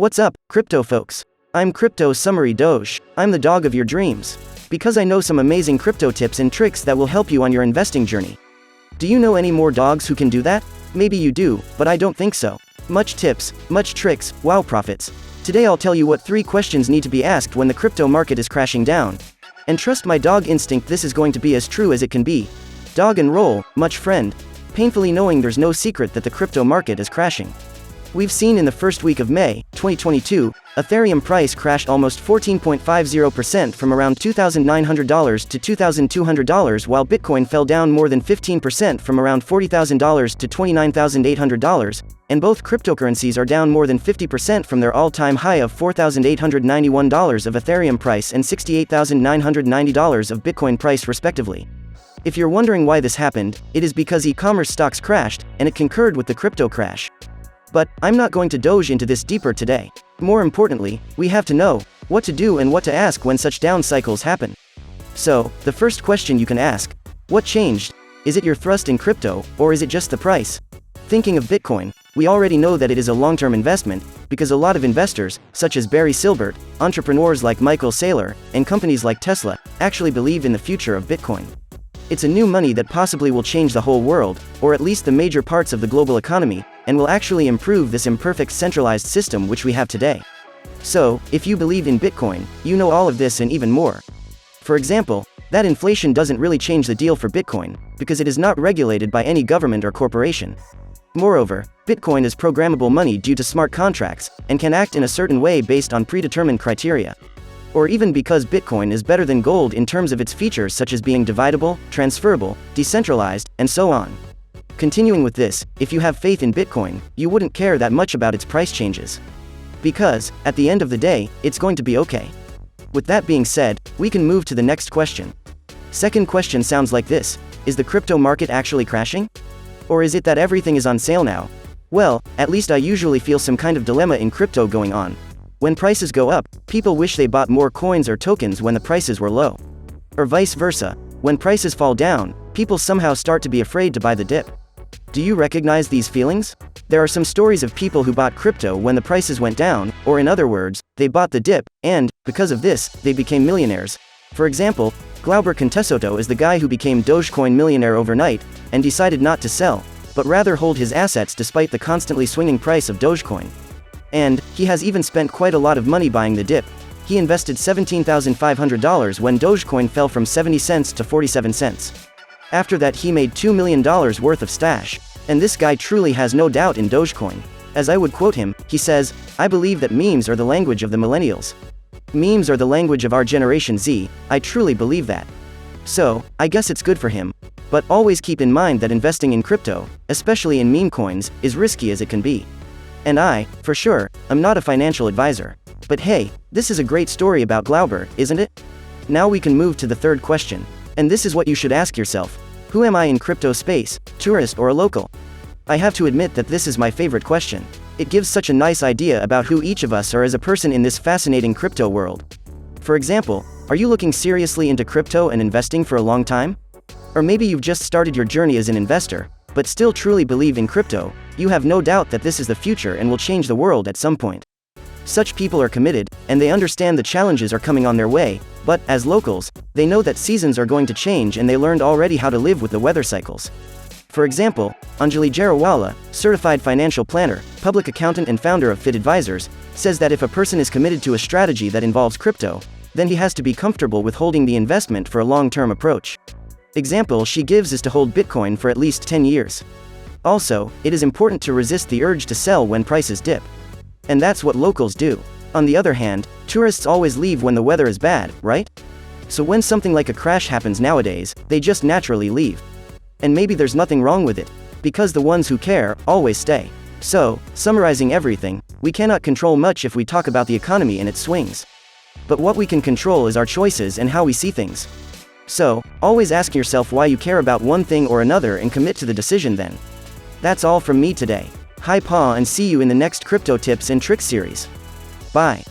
What's up, crypto folks? I'm Crypto Summary Doge. I'm the dog of your dreams. Because I know some amazing crypto tips and tricks that will help you on your investing journey. Do you know any more dogs who can do that? Maybe you do, but I don't think so. Much tips, much tricks, wow profits. Today I'll tell you what 3 questions need to be asked when the crypto market is crashing down. And trust my dog instinct, this is going to be as true as it can be. Dog and roll, much friend. Painfully knowing there's no secret that the crypto market is crashing. We've seen in the first week of May, 2022, Ethereum price crashed almost 14.50% from around $2,900 to $2,200, while Bitcoin fell down more than 15% from around $40,000 to $29,800, and both cryptocurrencies are down more than 50% from their all-time high of $4,891 of Ethereum price and $68,990 of Bitcoin price respectively. If you're wondering why this happened, it is because e-commerce stocks crashed, and it concurred with the crypto crash. But I'm not going to doge into this deeper today. More importantly, we have to know what to do and what to ask when such down cycles happen. So, the first question you can ask: what changed? Is it your thrust in crypto, or is it just the price? Thinking of Bitcoin, we already know that it is a long-term investment, because a lot of investors, such as Barry Silbert, entrepreneurs like Michael Saylor, and companies like Tesla, actually believe in the future of Bitcoin. It's a new money that possibly will change the whole world, or at least the major parts of the global economy, and will actually improve this imperfect centralized system which we have today. So, if you believe in Bitcoin, you know all of this and even more. For example, that inflation doesn't really change the deal for Bitcoin, because it is not regulated by any government or corporation. Moreover, Bitcoin is programmable money due to smart contracts, and can act in a certain way based on predetermined criteria. Or even because Bitcoin is better than gold in terms of its features such as being dividable, transferable, decentralized, and so on. Continuing with this, if you have faith in Bitcoin, you wouldn't care that much about its price changes. Because, at the end of the day, it's going to be okay. With that being said, we can move to the next question. Second question sounds like this: is the crypto market actually crashing? Or is it that everything is on sale now? Well, at least I usually feel some kind of dilemma in crypto going on. When prices go up, people wish they bought more coins or tokens when the prices were low. Or vice versa, when prices fall down, people somehow start to be afraid to buy the dip. Do you recognize these feelings? There are some stories of people who bought crypto when the prices went down, or in other words, they bought the dip, and, because of this, they became millionaires. For example, Glauber Contesoto is the guy who became Dogecoin millionaire overnight, and decided not to sell, but rather hold his assets despite the constantly swinging price of Dogecoin. And, he has even spent quite a lot of money buying the dip. He invested $17,500 when Dogecoin fell from 70 cents to 47 cents. After that he made $2 million worth of stash. And this guy truly has no doubt in Dogecoin. As I would quote him, he says, "I believe that memes are the language of the millennials. Memes are the language of our Generation Z, I truly believe that." So, I guess it's good for him. But always keep in mind that investing in crypto, especially in meme coins, is risky as it can be. And I, for sure, am not a financial advisor. But hey, this is a great story about Glauber, isn't it? Now we can move to the third question. And this is what you should ask yourself: who am I in crypto space, tourist or a local? I have to admit that this is my favorite question. It gives such a nice idea about who each of us are as a person in this fascinating crypto world. For example, are you looking seriously into crypto and investing for a long time? Or maybe you've just started your journey as an investor, but still truly believe in crypto. You have no doubt that this is the future and will change the world at some point. Such people are committed, and they understand the challenges are coming on their way, but, as locals, they know that seasons are going to change and they learned already how to live with the weather cycles. For example, Anjali Jarawala, certified financial planner, public accountant and founder of Fit Advisors, says that if a person is committed to a strategy that involves crypto, then he has to be comfortable with holding the investment for a long-term approach. Example she gives is to hold Bitcoin for at least 10 years. Also, it is important to resist the urge to sell when prices dip. And that's what locals do. On the other hand, tourists always leave when the weather is bad, right? So when something like a crash happens nowadays, they just naturally leave. And maybe there's nothing wrong with it, because the ones who care always stay. So, summarizing everything, we cannot control much if we talk about the economy and its swings. But what we can control is our choices and how we see things. So, always ask yourself why you care about one thing or another and commit to the decision then. That's all from me today. Hi Pa, and see you in the next Crypto Tips and Tricks series. Bye.